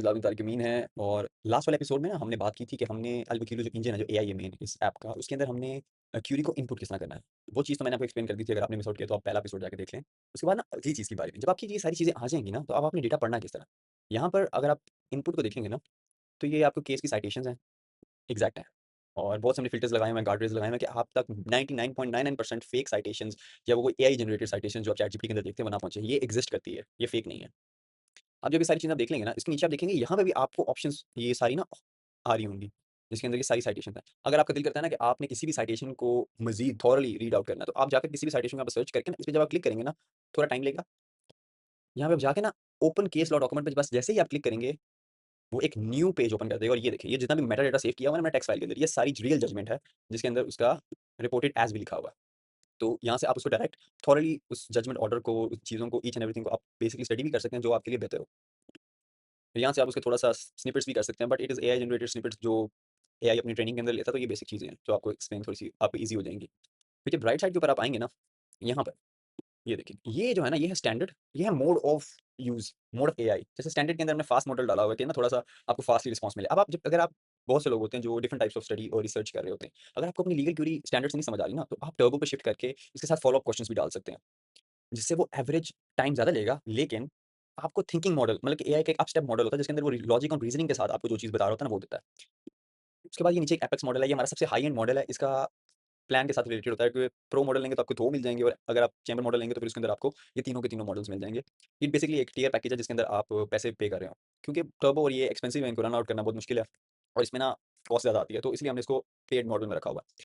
ज़ाविन तारिक अमीन है और लास्ट वाले एपिसोड में ना हमने बात की थी कि हमने अल्बुकिलो जो इंजन है, जो एआई है मेन इस ऐप का, उसके अंदर हमने क्यूरी को इनपुट किस तरह करना है। वो चीज़ तो मैंने आपको एक्सप्लेन कर दी थी, अगर आपने मिस आउट किया तो आप पहला एपिसोड जाके देख लें। उसके बाद ना अगली चीज़ के बारे में, जब आपकी ये सारी चीज़ें आ जाएँगी ना, तो अब आपने डेटा पढ़ना किस तरह? यहाँ पर अगर आप इनपुट को देखेंगे ना, तो ये आपको केस की साइटेशंस हैं, एग्ज़ैक्ट हैं और बहुत से हमने फ़िल्टर्स लगाए हुए हैं, गार्डरेल्स लगाए हुए हैं कि आप तक 99.99% फेक साइटेशंस या वो कोई एआई जनरेटेड साइटेशंस जो आप चैटजीपीटी के अंदर देखते हैं, वो ना पहुँचे। ये एक्ज़िस्ट करती है, ये फेक नहीं है। अब जब ये सारी चीज़ें आप देख लेंगे ना, इसके नीचे आप देखेंगे यहाँ पे भी आपको ऑप्शंस ये सारी ना आ रही होंगी, जिसके अंदर ये सारी साइटेशन है। अगर आपका दिल करता है ना कि आपने किसी भी साइटेशन को मज़ीद थॉरली रीड आउट करना है, तो आप जाकर किसी भी साइटेशन को आप सर्च करके ना, इस पे जब आप क्लिक करेंगे ना, थोड़ा टाइम लेगा। यहाँ पे आप जाके ना ओपन केस लॉ डॉक्यूमेंट पे बस जैसे ही आप क्लिक करेंगे, वो एक न्यू पेज ओपन कर देगा और ये देखिए, ये जितना भी मेटा डेटा सेव किया हुआ है ना मैंने टेक्स्ट फाइल के अंदर, ये सारी रियल जजमेंट है, जिसके अंदर उसका रिपोर्टेड एज़ भी लिखा हुआ है। तो यहाँ से आप उसको डायरेक्ट थॉरली उस जजमेंट ऑर्डर को, उस चीज़ों को, ईच एंड एवरीथिंग को आप बेसिकली स्टडी भी कर सकते हैं, जो आपके लिए बेहतर हो। यहाँ से आप उसके थोड़ा-सा स्निपेट्स भी कर सकते हैं, but it is AI generated snippets जो एआई अपनी ट्रेनिंग के अंदर लेता है, तो ये बेसिक चीज़ें हैं, जो आपको एक्सप्लेन थोड़ी-सी आपको ईज़ी हो जाएँगी। फिर जब राइट साइड के ऊपर आप आएँगे ना, यहाँ पर, ये देखिए, ये जो है ना, ये है स्टैंडर्ड, ये है mode of use, mode of AI. जैसे स्टैंडर्ड के अंदर हमने फास्ट मॉडल डाला हुआ है कि ना थोड़ा-सा आपको फास्टली रिस्पॉन्स मिले। अब आप जब अगर आप बहुत से लोग होते हैं जो डिफरेंट टाइप्स ऑफ स्टडी और रिसर्च कर रहे होते हैं। अगर आपको अपनी लीगल क्वेरी स्टैंडर्ड से नहीं समझ आ रही ना, तो आप टर्बो पे शिफ्ट करके इसके साथ फ़ॉलो अप क्वेश्चन्स भी डाल सकते हैं। जिससे वो एवरेज टाइम ज़्यादा लेगा, लेकिन आपको थिंकिंग मॉडल मतलब कि एआई का एक अप स्टेप मॉडल होता है, जिसके अंदर वो लॉजिक और रीज़निंग के साथ आपको जो चीज़ बता रहा होता है ना, वो देता है। उसके बाद ये नीचे एक एपेक्स मॉडल है, ये हमारा सबसे हाई एंड मॉडल है। इसका प्लान के साथ रिलेटेड होता है कि प्रो मॉडल लेंगे तो आपको 2 मिल जाएँगे और अगर आप चैम्बर मॉडल लेंगे तो फिर उसके अंदर आपको ये तीनों के तीनों मॉडल्स मिल जाएँगे। ये बेसिकली एक टियर पैकेज है जिसके अंदर आप पैसे पे कर रहे हो। क्योंकि टर्बो और ये एक्सपेंसिव है, इनको रन आउट करना बहुत मुश्किल है और इसमें ना कॉस्ट ज़्यादा आती है, तो इसलिए हमने इसको पेड मॉडल में रखा हुआ है।